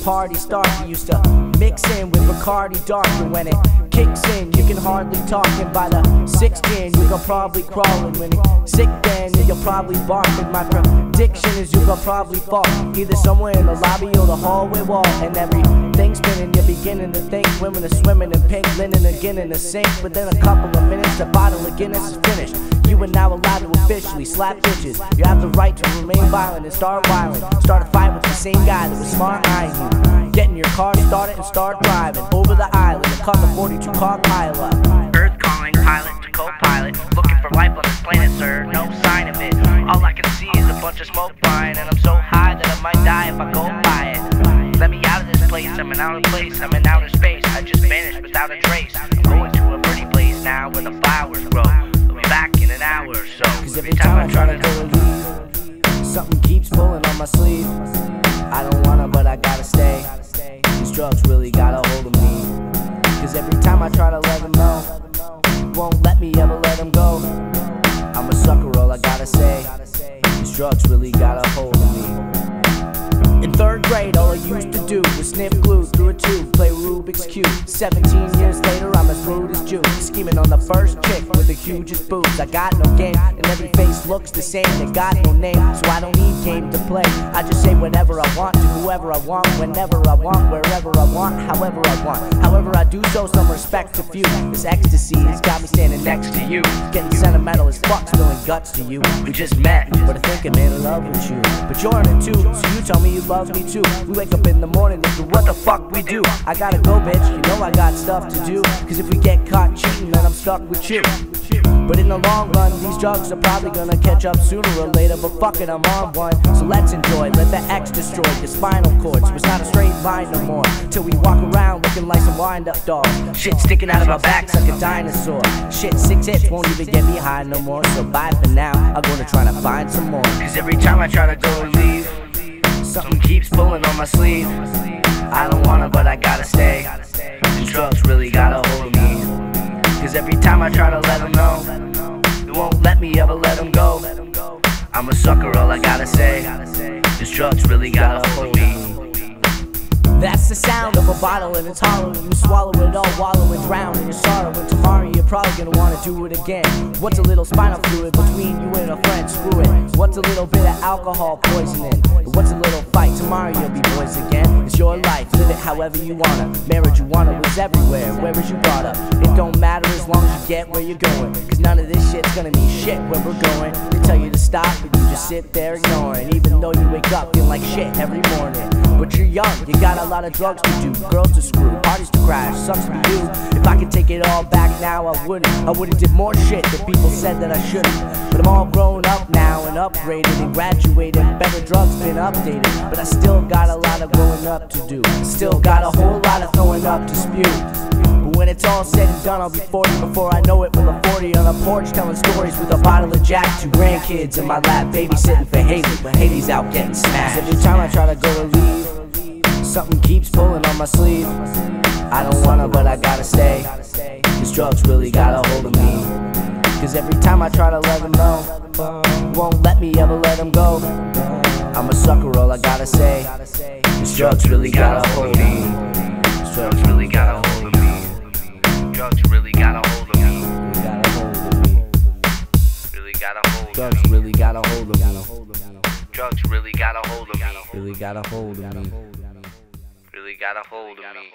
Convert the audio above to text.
party starts. We used to mix in with Bacardi Dark, and when it kicks in, you can hardly talk. And by the 16, you can probably crawl. And when it's sick, then you'll probably bark. And my prediction is you can probably fall, either somewhere in the lobby or the hallway wall. And everything's spinning, you're beginning to think women are swimming in pink linen again in the sink. Within a couple of minutes, the bottle of Guinness is finished. You are now allowed to officially slap bitches. You have the right to remain violent and start wilding. Start a fight with the same guy that was smart eyeing you. Get in your car started and start driving over the island and cause a 42 car pileup. Earth calling, pilot to co-pilot. Looking for life on this planet, sir, no sign of it. All I can see is a bunch of smoke flying, and I'm so high that I might die if I go by it. Let me out of this place, I'm in outer place, I'm in outer space. I just vanished without a trace. I'm going to a pretty place now where the flowers grow. I'll be back in an hour or so. Cause every time I try to go to leave, something keeps pulling on my sleeve. I don't wanna, but I gotta stay. These drugs really got a hold of me. Cause every time I try to let them know, won't let me ever let them go. I'm a sucker, all I gotta say. These drugs really got a hold of me. In third grade, all I used to do was sniff glue through a tube, play Rubik's Cube. 17 years later, I'm as rude as June, scheming on the first chick with the hugest boobs. I got no game, and every face looks the same. They got no name, so I don't need game to play. I just say whatever I want to whoever I want, whenever I want, wherever I want, however I want. However, I do show some respect to few. This ecstasy has got me standing next to you, getting sentimental as fuck, spilling guts to you. We just met, but I think I'm in love with you. But you're in it too, so you tell me you love me too. We wake up in the morning thinking, what the fuck we do? I gotta go, bitch, you know I got stuff to do. Cause if we get caught cheating, then I'm stuck with you. But in the long run, these drugs are probably gonna catch up sooner or later. But fuck it, I'm on one, so let's enjoy. Let the X destroy your spinal cords. It's not a straight line no more, till we walk around looking like some wind-up dogs. Shit sticking out of our backs like a dinosaur. Shit, 6 hits won't even get me high no more. So bye for now, I'm gonna try to find some more. Cause every time I try to go and leave, something keeps pulling on my sleeve. I don't wanna, but I gotta stay. These drugs really got a hold of me. Cause every time I try to let them know, they won't let me ever let them go. I'm a sucker, all I gotta say. These drugs really got a hold of me. That's the sound of a bottle and it's hollow. You swallow it all, wallow and drown in your sorrow. And tomorrow you're probably gonna wanna do it again. What's a little spinal fluid between you and a friend? Screw it. What's a little bit of alcohol poisoning? What's a little fight? Tomorrow you'll be boys again. It's your life, live it however you wanna. Marijuana was everywhere, where was you brought up? It don't matter as long as you get where you're going. Cause none of this shit's gonna mean shit where we're going. They tell you to stop, but you just sit there ignoring. Even though you wake up feeling like shit every morning. But you're young, you got a lot of drugs to do, girls to screw, parties to crash, sucks to be you. If I could take it all back now, I would've did more shit that people said that I shouldn't. But I'm all grown up now and upgraded and graduated. Better drugs been updated, but I still got a lot of growing up to do. Still got a whole lot of throwing up to spew. But when it's all said and done, I'll be 40 before I know it. From a 40 on a porch telling stories with a bottle of Jack. 2 grandkids in my lap, babysitting for Haley, but Haley's out getting smashed. Every time I try to go to leave, something keeps pulling on my sleeve. I don't wanna, but I gotta stay. These drugs really got a hold of me. Cause every time I try to let them know, won't let me ever let them go. I'm a sucker, all I gotta say. These drugs really got a hold of me. These drugs really got a hold of me. Drugs really got a hold of me. Really got a hold of me. Drugs really got a hold of me. Drugs really got a hold of me. Really got a hold of me. Really got a hold of me.